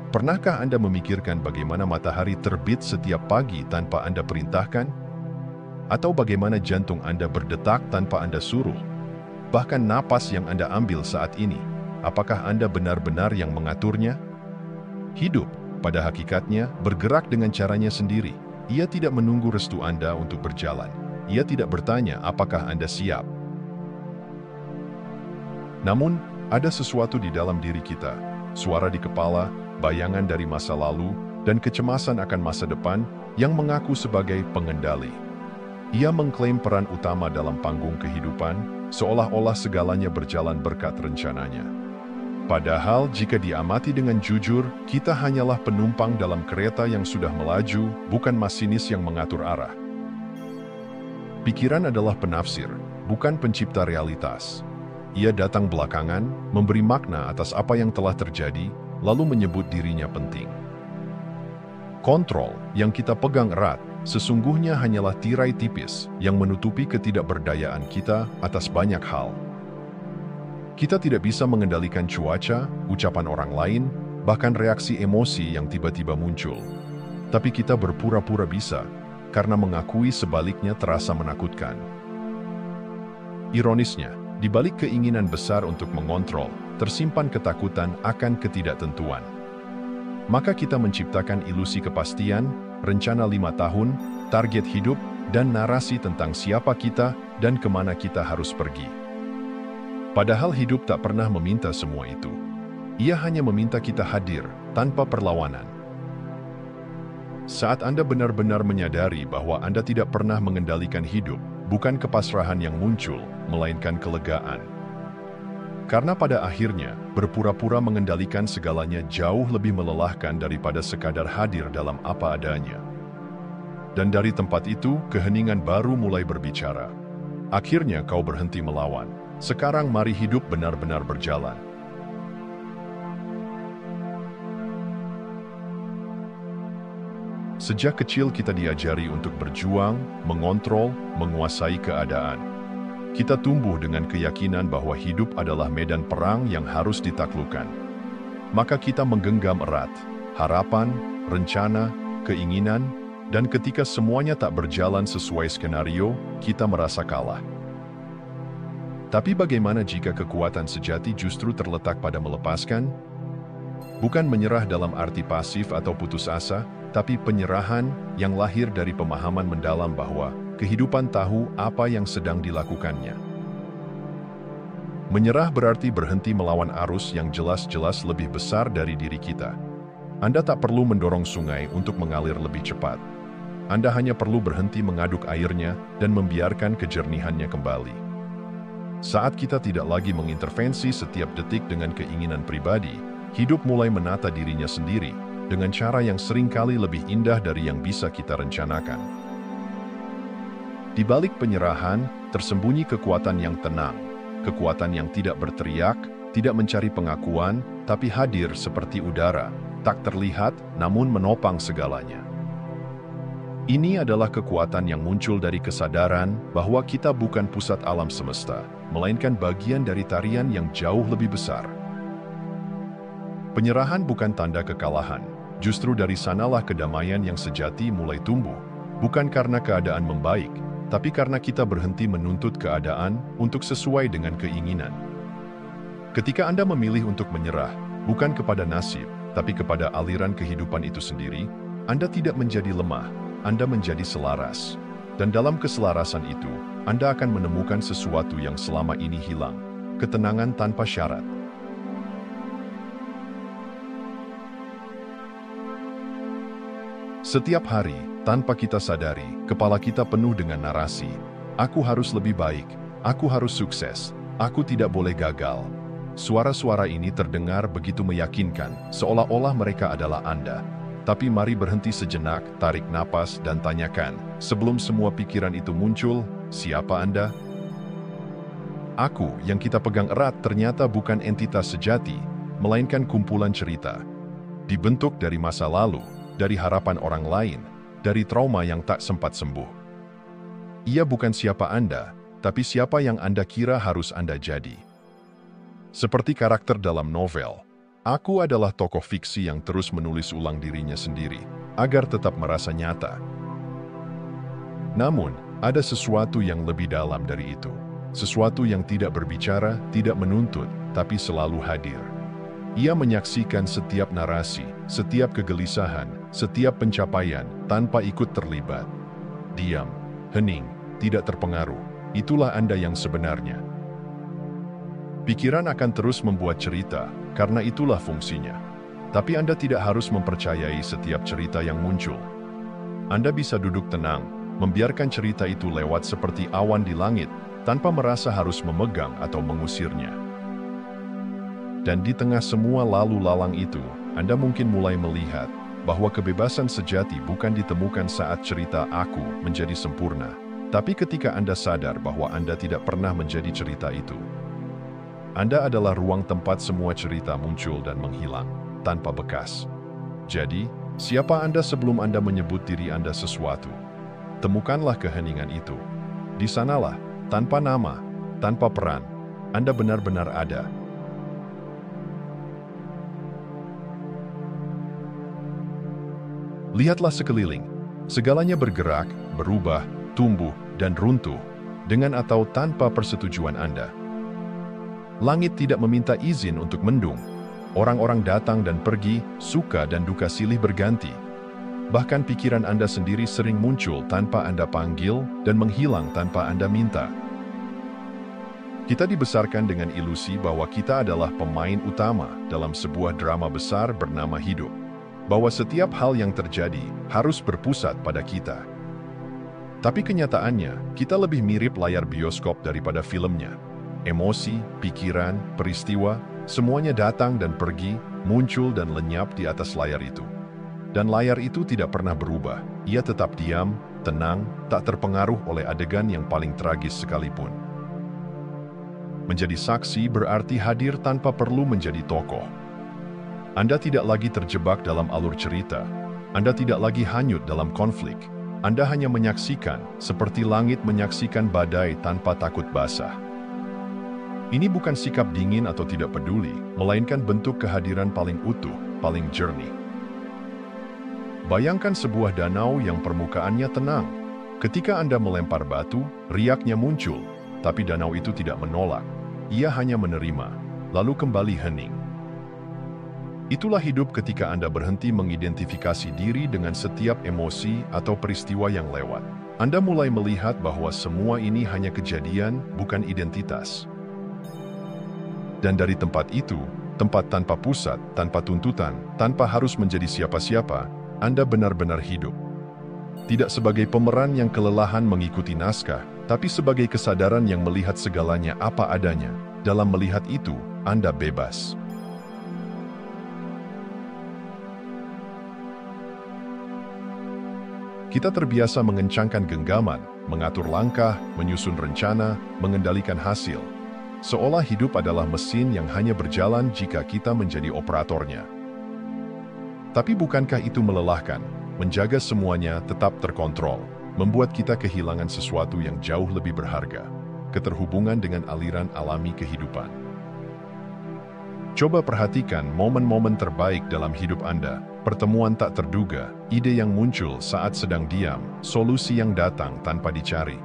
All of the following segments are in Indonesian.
Pernahkah Anda memikirkan bagaimana matahari terbit setiap pagi tanpa Anda perintahkan? Atau bagaimana jantung Anda berdetak tanpa Anda suruh? Bahkan napas yang Anda ambil saat ini, apakah Anda benar-benar yang mengaturnya? Hidup, pada hakikatnya, bergerak dengan caranya sendiri. Ia tidak menunggu restu Anda untuk berjalan. Ia tidak bertanya apakah Anda siap. Namun, ada sesuatu di dalam diri kita, suara di kepala, bayangan dari masa lalu, dan kecemasan akan masa depan yang mengaku sebagai pengendali. Ia mengklaim peran utama dalam panggung kehidupan, seolah-olah segalanya berjalan berkat rencananya. Padahal jika diamati dengan jujur, kita hanyalah penumpang dalam kereta yang sudah melaju, bukan masinis yang mengatur arah. Pikiran adalah penafsir, bukan pencipta realitas. Ia datang belakangan, memberi makna atas apa yang telah terjadi, lalu menyebut dirinya penting. Kontrol yang kita pegang erat, sesungguhnya hanyalah tirai tipis yang menutupi ketidakberdayaan kita atas banyak hal. Kita tidak bisa mengendalikan cuaca, ucapan orang lain, bahkan reaksi emosi yang tiba-tiba muncul. Tapi kita berpura-pura bisa, karena mengakui sebaliknya terasa menakutkan. Ironisnya, di balik keinginan besar untuk mengontrol, tersimpan ketakutan akan ketidaktentuan. Maka kita menciptakan ilusi kepastian, rencana 5 tahun, target hidup, dan narasi tentang siapa kita dan kemana kita harus pergi. Padahal hidup tak pernah meminta semua itu. Ia hanya meminta kita hadir, tanpa perlawanan. Saat Anda benar-benar menyadari bahwa Anda tidak pernah mengendalikan hidup, bukan kepasrahan yang muncul, melainkan kelegaan. Karena pada akhirnya, berpura-pura mengendalikan segalanya jauh lebih melelahkan daripada sekadar hadir dalam apa adanya. Dan dari tempat itu, keheningan baru mulai berbicara. Akhirnya kau berhenti melawan. Sekarang mari hidup benar-benar berjalan. Sejak kecil kita diajari untuk berjuang, mengontrol, menguasai keadaan. Kita tumbuh dengan keyakinan bahwa hidup adalah medan perang yang harus ditaklukkan. Maka kita menggenggam erat harapan, rencana, keinginan, dan ketika semuanya tak berjalan sesuai skenario, kita merasa kalah. Tapi bagaimana jika kekuatan sejati justru terletak pada melepaskan? Bukan menyerah dalam arti pasif atau putus asa, tapi penyerahan yang lahir dari pemahaman mendalam bahwa kehidupan tahu apa yang sedang dilakukannya. Menyerah berarti berhenti melawan arus yang jelas-jelas lebih besar dari diri kita. Anda tak perlu mendorong sungai untuk mengalir lebih cepat. Anda hanya perlu berhenti mengaduk airnya dan membiarkan kejernihannya kembali. Saat kita tidak lagi mengintervensi setiap detik dengan keinginan pribadi, hidup mulai menata dirinya sendiri dengan cara yang seringkali lebih indah dari yang bisa kita rencanakan. Di balik penyerahan, tersembunyi kekuatan yang tenang, kekuatan yang tidak berteriak, tidak mencari pengakuan, tapi hadir seperti udara, tak terlihat namun menopang segalanya. Ini adalah kekuatan yang muncul dari kesadaran bahwa kita bukan pusat alam semesta, melainkan bagian dari tarian yang jauh lebih besar. Penyerahan bukan tanda kekalahan, justru dari sanalah kedamaian yang sejati mulai tumbuh, bukan karena keadaan membaik, tapi karena kita berhenti menuntut keadaan untuk sesuai dengan keinginan. Ketika Anda memilih untuk menyerah, bukan kepada nasib, tapi kepada aliran kehidupan itu sendiri, Anda tidak menjadi lemah, Anda menjadi selaras. Dan dalam keselarasan itu, Anda akan menemukan sesuatu yang selama ini hilang, ketenangan tanpa syarat. Setiap hari, tanpa kita sadari, kepala kita penuh dengan narasi. Aku harus lebih baik, aku harus sukses, aku tidak boleh gagal. Suara-suara ini terdengar begitu meyakinkan, seolah-olah mereka adalah Anda. Tapi mari berhenti sejenak, tarik napas, dan tanyakan, sebelum semua pikiran itu muncul, siapa Anda? Aku yang kita pegang erat ternyata bukan entitas sejati, melainkan kumpulan cerita. Dibentuk dari masa lalu, dari harapan orang lain, dari trauma yang tak sempat sembuh. Ia bukan siapa Anda, tapi siapa yang Anda kira harus Anda jadi. Seperti karakter dalam novel, Aku adalah tokoh fiksi yang terus menulis ulang dirinya sendiri, agar tetap merasa nyata. Namun, ada sesuatu yang lebih dalam dari itu. Sesuatu yang tidak berbicara, tidak menuntut, tapi selalu hadir. Ia menyaksikan setiap narasi, setiap kegelisahan, setiap pencapaian, tanpa ikut terlibat. Diam, hening, tidak terpengaruh. Itulah Anda yang sebenarnya. Pikiran akan terus membuat cerita, karena itulah fungsinya. Tapi Anda tidak harus mempercayai setiap cerita yang muncul. Anda bisa duduk tenang, membiarkan cerita itu lewat seperti awan di langit, tanpa merasa harus memegang atau mengusirnya. Dan di tengah semua lalu lalang itu, Anda mungkin mulai melihat bahwa kebebasan sejati bukan ditemukan saat cerita aku menjadi sempurna, tapi ketika Anda sadar bahwa Anda tidak pernah menjadi cerita itu. Anda adalah ruang tempat semua cerita muncul dan menghilang, tanpa bekas. Jadi, siapa Anda sebelum Anda menyebut diri Anda sesuatu? Temukanlah keheningan itu. Di sanalah, tanpa nama, tanpa peran, Anda benar-benar ada. Lihatlah sekeliling. Segalanya bergerak, berubah, tumbuh, dan runtuh, dengan atau tanpa persetujuan Anda. Langit tidak meminta izin untuk mendung. Orang-orang datang dan pergi, suka dan duka silih berganti. Bahkan pikiran Anda sendiri sering muncul tanpa Anda panggil dan menghilang tanpa Anda minta. Kita dibesarkan dengan ilusi bahwa kita adalah pemain utama dalam sebuah drama besar bernama hidup. Bahwa setiap hal yang terjadi harus berpusat pada kita. Tapi kenyataannya, kita lebih mirip layar bioskop daripada filmnya. Emosi, pikiran, peristiwa, semuanya datang dan pergi, muncul dan lenyap di atas layar itu. Dan layar itu tidak pernah berubah. Ia tetap diam, tenang, tak terpengaruh oleh adegan yang paling tragis sekalipun. Menjadi saksi berarti hadir tanpa perlu menjadi tokoh. Anda tidak lagi terjebak dalam alur cerita. Anda tidak lagi hanyut dalam konflik. Anda hanya menyaksikan, seperti langit menyaksikan badai tanpa takut basah. Ini bukan sikap dingin atau tidak peduli, melainkan bentuk kehadiran paling utuh, paling jernih. Bayangkan sebuah danau yang permukaannya tenang. Ketika Anda melempar batu, riaknya muncul, tapi danau itu tidak menolak. Ia hanya menerima, lalu kembali hening. Itulah hidup ketika Anda berhenti mengidentifikasi diri dengan setiap emosi atau peristiwa yang lewat. Anda mulai melihat bahwa semua ini hanya kejadian, bukan identitas. Dan dari tempat itu, tempat tanpa pusat, tanpa tuntutan, tanpa harus menjadi siapa-siapa, Anda benar-benar hidup. Tidak sebagai pemeran yang kelelahan mengikuti naskah, tapi sebagai kesadaran yang melihat segalanya apa adanya. Dalam melihat itu, Anda bebas. Kita terbiasa mengencangkan genggaman, mengatur langkah, menyusun rencana, mengendalikan hasil. Seolah hidup adalah mesin yang hanya berjalan jika kita menjadi operatornya. Tapi bukankah itu melelahkan? Menjaga semuanya tetap terkontrol, membuat kita kehilangan sesuatu yang jauh lebih berharga, keterhubungan dengan aliran alami kehidupan. Coba perhatikan momen-momen terbaik dalam hidup Anda, pertemuan tak terduga, ide yang muncul saat sedang diam, solusi yang datang tanpa dicari.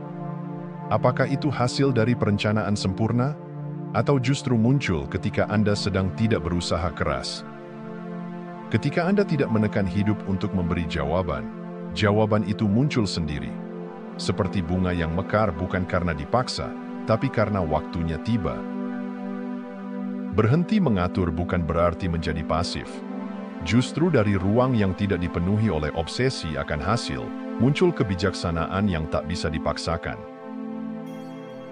Apakah itu hasil dari perencanaan sempurna? Atau justru muncul ketika Anda sedang tidak berusaha keras? Ketika Anda tidak menekan hidup untuk memberi jawaban, jawaban itu muncul sendiri. Seperti bunga yang mekar bukan karena dipaksa, tapi karena waktunya tiba. Berhenti mengatur bukan berarti menjadi pasif. Justru dari ruang yang tidak dipenuhi oleh obsesi akan hasil, muncul kebijaksanaan yang tak bisa dipaksakan.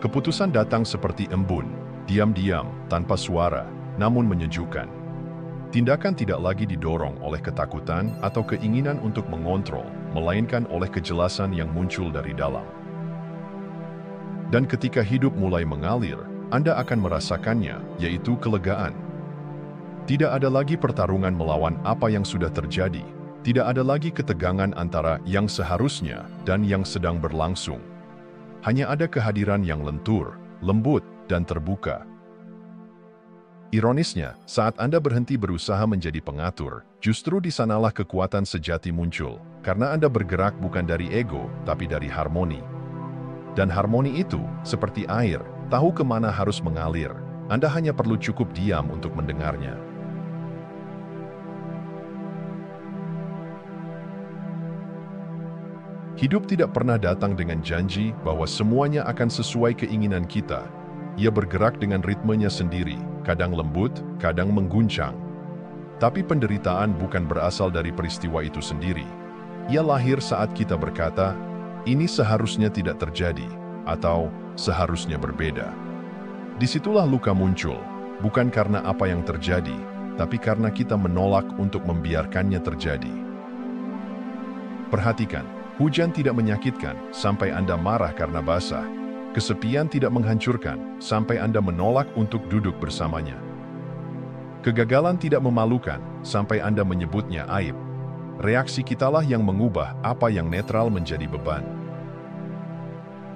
Keputusan datang seperti embun, diam-diam, tanpa suara, namun menyejukkan. Tindakan tidak lagi didorong oleh ketakutan atau keinginan untuk mengontrol, melainkan oleh kejelasan yang muncul dari dalam. Dan ketika hidup mulai mengalir, Anda akan merasakannya, yaitu kelegaan. Tidak ada lagi pertarungan melawan apa yang sudah terjadi. Tidak ada lagi ketegangan antara yang seharusnya dan yang sedang berlangsung. Hanya ada kehadiran yang lentur, lembut, dan terbuka. Ironisnya, saat Anda berhenti berusaha menjadi pengatur, justru di sanalah kekuatan sejati muncul, karena Anda bergerak bukan dari ego, tapi dari harmoni. Dan harmoni itu, seperti air, tahu kemana harus mengalir. Anda hanya perlu cukup diam untuk mendengarnya. Hidup tidak pernah datang dengan janji bahwa semuanya akan sesuai keinginan kita. Ia bergerak dengan ritmenya sendiri, kadang lembut, kadang mengguncang. Tapi penderitaan bukan berasal dari peristiwa itu sendiri. Ia lahir saat kita berkata, ini seharusnya tidak terjadi, atau seharusnya berbeda. Disitulah luka muncul, bukan karena apa yang terjadi, tapi karena kita menolak untuk membiarkannya terjadi. Perhatikan, hujan tidak menyakitkan sampai Anda marah karena basah. Kesepian tidak menghancurkan sampai Anda menolak untuk duduk bersamanya. Kegagalan tidak memalukan sampai Anda menyebutnya aib. Reaksi kitalah yang mengubah apa yang netral menjadi beban.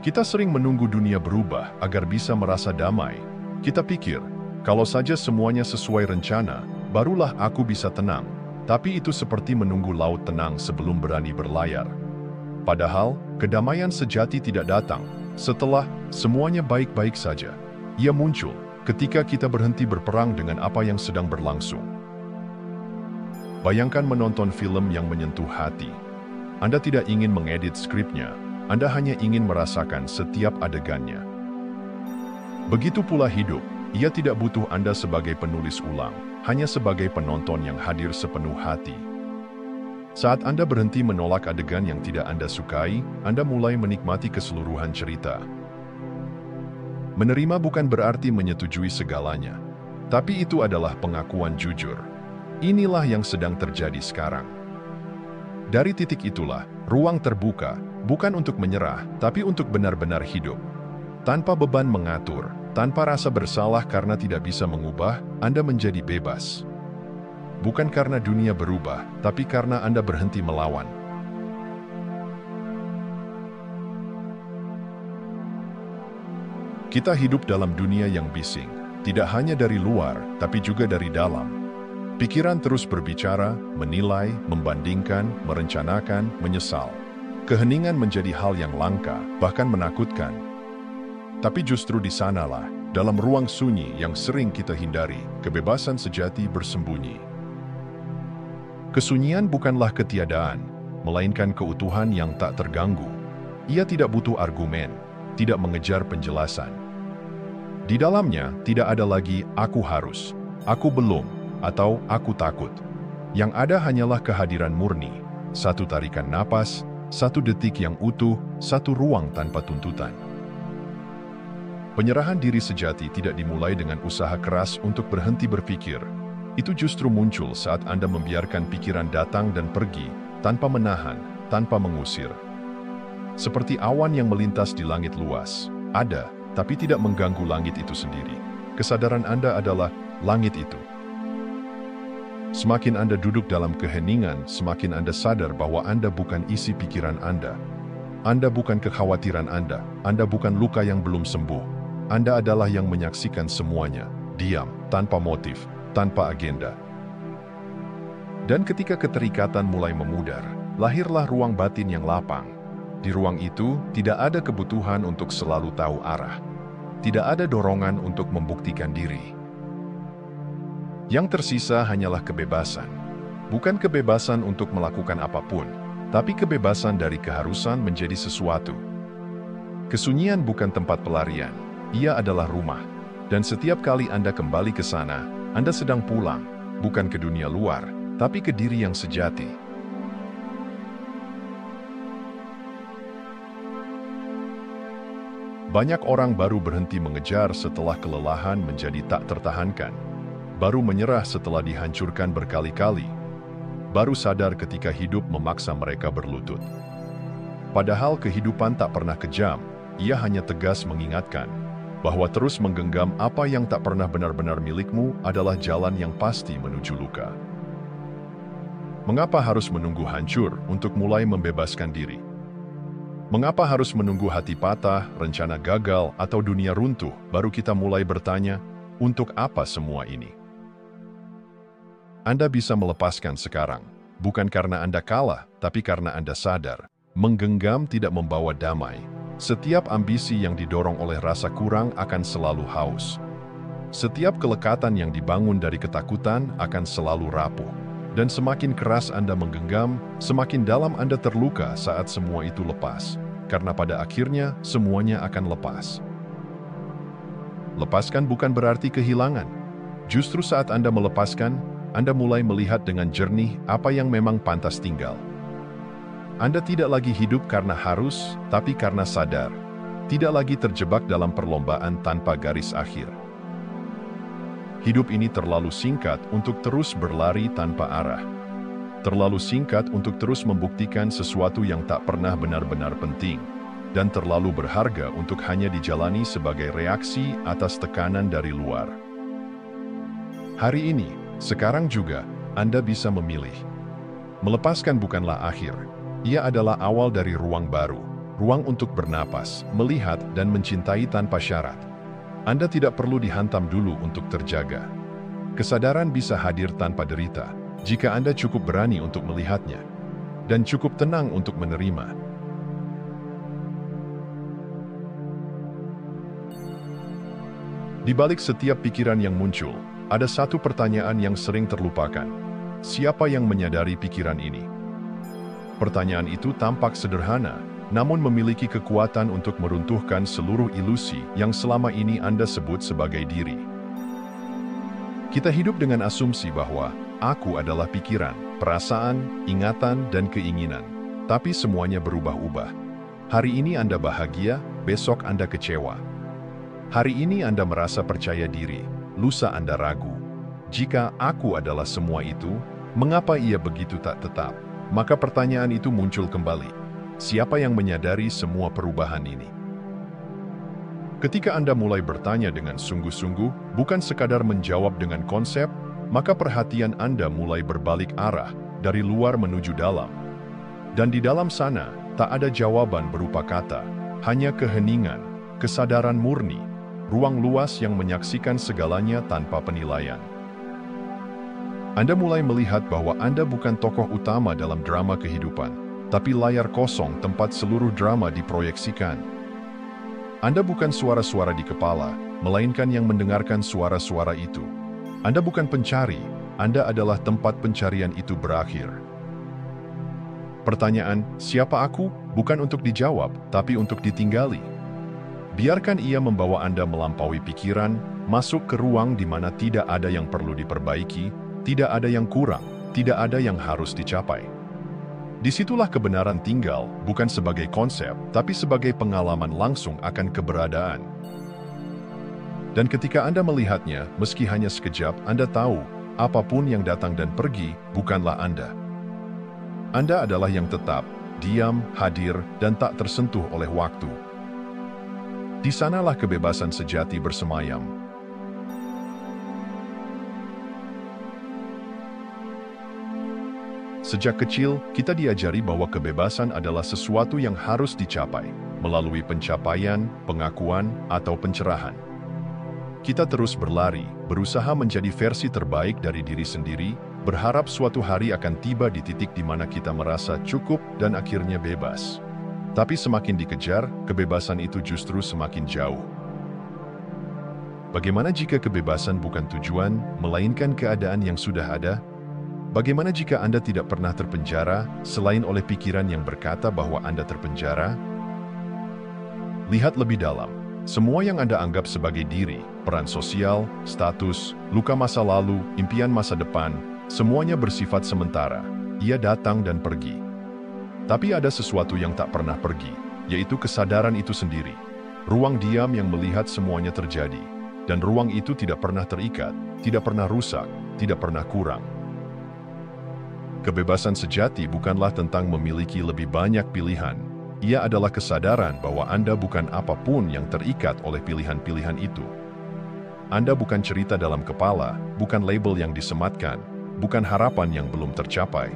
Kita sering menunggu dunia berubah agar bisa merasa damai. Kita pikir, kalau saja semuanya sesuai rencana, barulah aku bisa tenang. Tapi itu seperti menunggu laut tenang sebelum berani berlayar. Padahal, kedamaian sejati tidak datang setelah semuanya baik-baik saja. Ia muncul ketika kita berhenti berperang dengan apa yang sedang berlangsung. Bayangkan menonton film yang menyentuh hati. Anda tidak ingin mengedit skripnya, Anda hanya ingin merasakan setiap adegannya. Begitu pula hidup, ia tidak butuh Anda sebagai penulis ulang, hanya sebagai penonton yang hadir sepenuh hati. Saat Anda berhenti menolak adegan yang tidak Anda sukai, Anda mulai menikmati keseluruhan cerita. Menerima bukan berarti menyetujui segalanya, tapi itu adalah pengakuan jujur. Inilah yang sedang terjadi sekarang. Dari titik itulah, ruang terbuka, bukan untuk menyerah, tapi untuk benar-benar hidup. Tanpa beban mengatur, tanpa rasa bersalah karena tidak bisa mengubah, Anda menjadi bebas. Bukan karena dunia berubah, tapi karena Anda berhenti melawan. Kita hidup dalam dunia yang bising, tidak hanya dari luar, tapi juga dari dalam. Pikiran terus berbicara, menilai, membandingkan, merencanakan, menyesal. Keheningan menjadi hal yang langka, bahkan menakutkan. Tapi justru di sanalah, dalam ruang sunyi yang sering kita hindari, kebebasan sejati bersembunyi. Kesunyian bukanlah ketiadaan, melainkan keutuhan yang tak terganggu. Ia tidak butuh argumen, tidak mengejar penjelasan. Di dalamnya tidak ada lagi aku harus, aku belum, atau aku takut. Yang ada hanyalah kehadiran murni, satu tarikan napas, satu detik yang utuh, satu ruang tanpa tuntutan. Penyerahan diri sejati tidak dimulai dengan usaha keras untuk berhenti berpikir. Itu justru muncul saat Anda membiarkan pikiran datang dan pergi, tanpa menahan, tanpa mengusir. Seperti awan yang melintas di langit luas, ada, tapi tidak mengganggu langit itu sendiri. Kesadaran Anda adalah langit itu. Semakin Anda duduk dalam keheningan, semakin Anda sadar bahwa Anda bukan isi pikiran Anda. Anda bukan kekhawatiran Anda bukan luka yang belum sembuh. Anda adalah yang menyaksikan semuanya, diam, tanpa motif, tanpa agenda. Dan ketika keterikatan mulai memudar, lahirlah ruang batin yang lapang. Di ruang itu, tidak ada kebutuhan untuk selalu tahu arah. Tidak ada dorongan untuk membuktikan diri. Yang tersisa hanyalah kebebasan. Bukan kebebasan untuk melakukan apapun, tapi kebebasan dari keharusan menjadi sesuatu. Kesunyian bukan tempat pelarian, ia adalah rumah. Dan setiap kali Anda kembali ke sana, Anda sedang pulang, bukan ke dunia luar, tapi ke diri yang sejati. Banyak orang baru berhenti mengejar setelah kelelahan menjadi tak tertahankan. Baru menyerah setelah dihancurkan berkali-kali. Baru sadar ketika hidup memaksa mereka berlutut. Padahal kehidupan tak pernah kejam, ia hanya tegas mengingatkan bahwa terus menggenggam apa yang tak pernah benar-benar milikmu adalah jalan yang pasti menuju luka. Mengapa harus menunggu hancur untuk mulai membebaskan diri? Mengapa harus menunggu hati patah, rencana gagal, atau dunia runtuh, baru kita mulai bertanya, Untuk apa semua ini? Anda bisa melepaskan sekarang, bukan karena Anda kalah, tapi karena Anda sadar. Menggenggam tidak membawa damai. Setiap ambisi yang didorong oleh rasa kurang akan selalu haus. Setiap kelekatan yang dibangun dari ketakutan akan selalu rapuh. Dan semakin keras Anda menggenggam, semakin dalam Anda terluka saat semua itu lepas. Karena pada akhirnya, semuanya akan lepas. Lepaskan bukan berarti kehilangan. Justru saat Anda melepaskan, Anda mulai melihat dengan jernih apa yang memang pantas tinggal. Anda tidak lagi hidup karena harus, tapi karena sadar. Tidak lagi terjebak dalam perlombaan tanpa garis akhir. Hidup ini terlalu singkat untuk terus berlari tanpa arah. Terlalu singkat untuk terus membuktikan sesuatu yang tak pernah benar-benar penting. Dan terlalu berharga untuk hanya dijalani sebagai reaksi atas tekanan dari luar. Hari ini, sekarang juga, Anda bisa memilih. Melepaskan bukanlah akhir. Ia adalah awal dari ruang baru. Ruang untuk bernapas, melihat, dan mencintai tanpa syarat. Anda tidak perlu dihantam dulu untuk terjaga. Kesadaran bisa hadir tanpa derita, jika Anda cukup berani untuk melihatnya, dan cukup tenang untuk menerima. Di balik setiap pikiran yang muncul, ada satu pertanyaan yang sering terlupakan. Siapa yang menyadari pikiran ini? Pertanyaan itu tampak sederhana, namun memiliki kekuatan untuk meruntuhkan seluruh ilusi yang selama ini Anda sebut sebagai diri. Kita hidup dengan asumsi bahwa aku adalah pikiran, perasaan, ingatan, dan keinginan. Tapi semuanya berubah-ubah. Hari ini Anda bahagia, besok Anda kecewa. Hari ini Anda merasa percaya diri, lusa Anda ragu. Jika aku adalah semua itu, mengapa ia begitu tak tetap? Maka pertanyaan itu muncul kembali. Siapa yang menyadari semua perubahan ini? Ketika Anda mulai bertanya dengan sungguh-sungguh, bukan sekadar menjawab dengan konsep, maka perhatian Anda mulai berbalik arah, dari luar menuju dalam. Dan di dalam sana, tak ada jawaban berupa kata, hanya keheningan, kesadaran murni, ruang luas yang menyaksikan segalanya tanpa penilaian. Anda mulai melihat bahwa Anda bukan tokoh utama dalam drama kehidupan, tapi layar kosong tempat seluruh drama diproyeksikan. Anda bukan suara-suara di kepala, melainkan yang mendengarkan suara-suara itu. Anda bukan pencari, Anda adalah tempat pencarian itu berakhir. Pertanyaan, siapa aku? Bukan untuk dijawab, tapi untuk ditinggali. Biarkan ia membawa Anda melampaui pikiran, masuk ke ruang di mana tidak ada yang perlu diperbaiki, tidak ada yang kurang, tidak ada yang harus dicapai. Disitulah kebenaran tinggal, bukan sebagai konsep, tapi sebagai pengalaman langsung akan keberadaan. Dan ketika Anda melihatnya, meski hanya sekejap, Anda tahu, apapun yang datang dan pergi, bukanlah Anda. Anda adalah yang tetap, diam, hadir, dan tak tersentuh oleh waktu. Di sanalah kebebasan sejati bersemayam. Sejak kecil, kita diajari bahwa kebebasan adalah sesuatu yang harus dicapai, melalui pencapaian, pengakuan, atau pencerahan. Kita terus berlari, berusaha menjadi versi terbaik dari diri sendiri, berharap suatu hari akan tiba di titik di mana kita merasa cukup dan akhirnya bebas. Tapi semakin dikejar, kebebasan itu justru semakin jauh. Bagaimana jika kebebasan bukan tujuan, melainkan keadaan yang sudah ada? Bagaimana jika Anda tidak pernah terpenjara, selain oleh pikiran yang berkata bahwa Anda terpenjara? Lihat lebih dalam. Semua yang Anda anggap sebagai diri, peran sosial, status, luka masa lalu, impian masa depan, semuanya bersifat sementara. Ia datang dan pergi. Tapi ada sesuatu yang tak pernah pergi, yaitu kesadaran itu sendiri. Ruang diam yang melihat semuanya terjadi. Dan ruang itu tidak pernah terikat, tidak pernah rusak, tidak pernah kurang. Kebebasan sejati bukanlah tentang memiliki lebih banyak pilihan. Ia adalah kesadaran bahwa Anda bukan apapun yang terikat oleh pilihan-pilihan itu. Anda bukan cerita dalam kepala, bukan label yang disematkan, bukan harapan yang belum tercapai.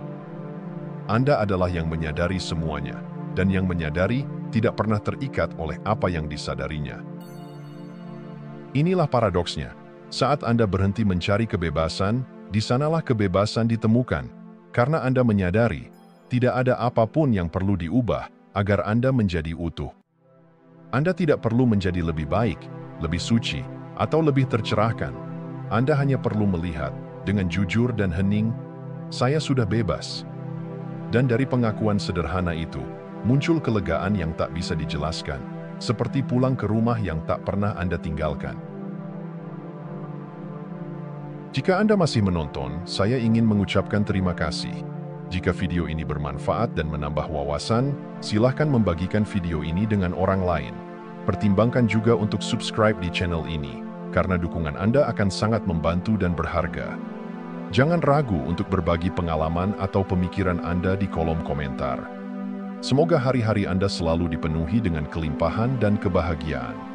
Anda adalah yang menyadari semuanya, dan yang menyadari tidak pernah terikat oleh apa yang disadarinya. Inilah paradoksnya. Saat Anda berhenti mencari kebebasan, di sanalah kebebasan ditemukan, karena Anda menyadari tidak ada apapun yang perlu diubah agar Anda menjadi utuh. Anda tidak perlu menjadi lebih baik, lebih suci, atau lebih tercerahkan. Anda hanya perlu melihat dengan jujur dan hening, "Saya sudah bebas." Dan dari pengakuan sederhana itu, muncul kelegaan yang tak bisa dijelaskan, seperti pulang ke rumah yang tak pernah Anda tinggalkan. Jika Anda masih menonton, saya ingin mengucapkan terima kasih. Jika video ini bermanfaat dan menambah wawasan, silahkan membagikan video ini dengan orang lain. Pertimbangkan juga untuk subscribe di channel ini, karena dukungan Anda akan sangat membantu dan berharga. Jangan ragu untuk berbagi pengalaman atau pemikiran Anda di kolom komentar. Semoga hari-hari Anda selalu dipenuhi dengan kelimpahan dan kebahagiaan.